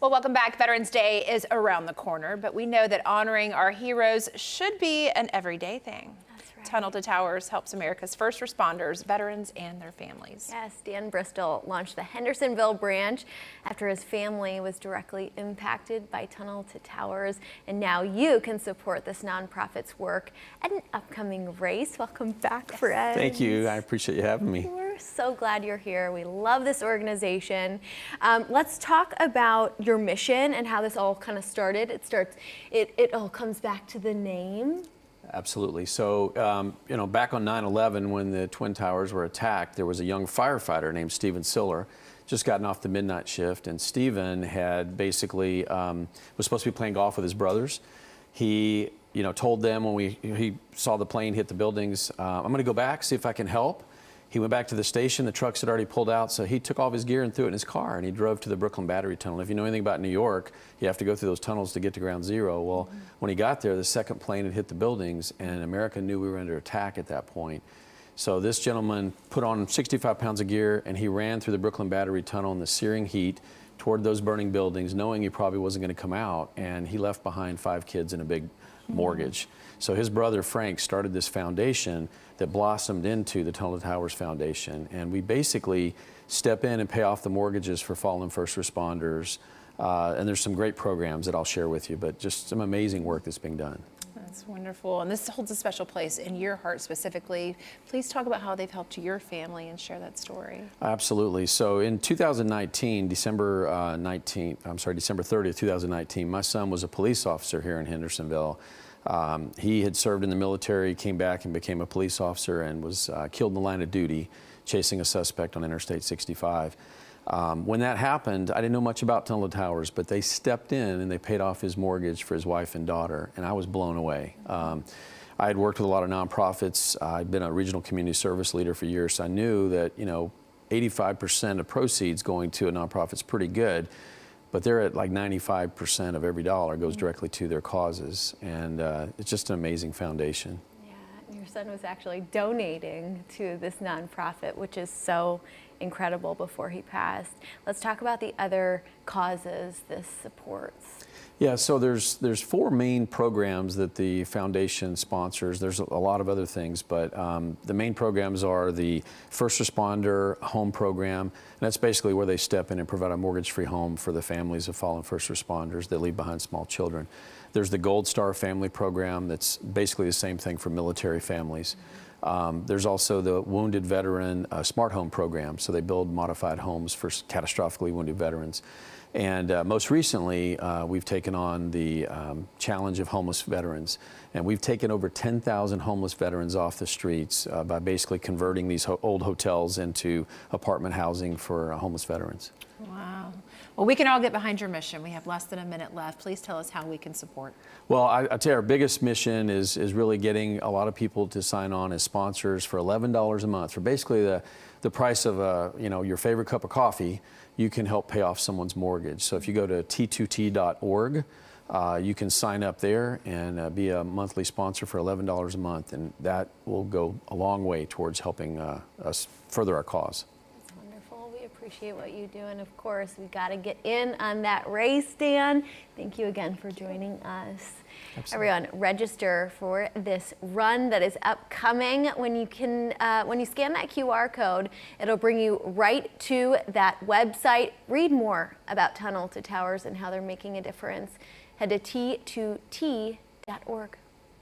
Well, welcome back. Veterans Day is around the corner, but we know that honoring our heroes should be an everyday thing. That's right. Tunnel to Towers helps America's first responders, veterans, and their families. Yes, Dan Bristol launched the Hendersonville branch after his family was directly impacted by Tunnel to Towers. And now you can support this nonprofit's work at an upcoming race. Welcome back, friends. Thank you. I appreciate you having me. We're so glad you're here. We love this organization. Let's talk about your mission and how this all kind of started. It all comes back to the name. Absolutely. So, back on 9/11, when the Twin Towers were attacked, there was a young firefighter named Stephen Siller, just gotten off the midnight shift, and Stephen had basically was supposed to be playing golf with his brothers. He, told them when he saw the plane hit the buildings, I'm going to go back, see if I can help. He went back to the station. The trucks had already pulled out, so he took all of his gear and threw it in his car, and he drove to the Brooklyn Battery Tunnel. If you know anything about New York, you have to go through those tunnels to get to ground zero. Well, when he got there, the second plane had hit the buildings, and America knew we were under attack at that point. So this gentleman put on 65 pounds of gear, and he ran through the Brooklyn Battery Tunnel in the searing heat toward those burning buildings, knowing he probably wasn't going to come out, and he left behind 5 kids and a big mortgage. So his brother Frank started this foundation that blossomed into the Tunnel to Towers Foundation, and we basically step in and pay off the mortgages for fallen first responders, and there's some great programs that I'll share with you, but just some amazing work that's being done. That's wonderful, and this holds a special place in your heart specifically. Please talk about how they've helped your family and share that story. Absolutely. So in 2019, December 30th, 2019, my son was a police officer here in Hendersonville. He had served in the military, came back and became a police officer, and was killed in the line of duty chasing a suspect on Interstate 65. When that happened, I didn't know much about Tunnel to Towers, but they stepped in and they paid off his mortgage for his wife and daughter, and I was blown away. I had worked with a lot of nonprofits. I'd been a regional community service leader for years, so I knew that 85% of proceeds going to a nonprofit is pretty good, but they're at like 95% of every dollar goes directly to their causes, and it's just an amazing foundation. Your son was actually donating to this nonprofit, which is so incredible, before he passed. Let's talk about the other causes this supports. Yeah, so there's 4 main programs that the foundation sponsors. There's a lot of other things, but the main programs are the First Responder Home Program, and that's basically where they step in and provide a mortgage-free home for the families of fallen first responders that leave behind small children. There's the Gold Star Family Program, that's basically the same thing for military families. There's also the Wounded Veteran Smart Home Program, so they build modified homes for catastrophically wounded veterans. And most recently, we've taken on the challenge of homeless veterans. And we've taken over 10,000 homeless veterans off the streets by basically converting these old hotels into apartment housing for homeless veterans. Wow. Well, we can all get behind your mission. We have less than a minute left. Please tell us how we can support. Well, I tell you, our biggest mission is really getting a lot of people to sign on as sponsors for $11 a month. For basically the price of your favorite cup of coffee, you can help pay off someone's mortgage. So if you go to t2t.org, you can sign up there and be a monthly sponsor for $11 a month, and that will go a long way towards helping us further our cause. That's wonderful. We appreciate what you do, and of course, we got to get in on that race, Dan. Thank you again for joining us. Absolutely. Everyone, register for this run that is upcoming. When you scan that QR code, it'll bring you right to that website. Read more about Tunnel to Towers and how they're making a difference. Head to t2t.org.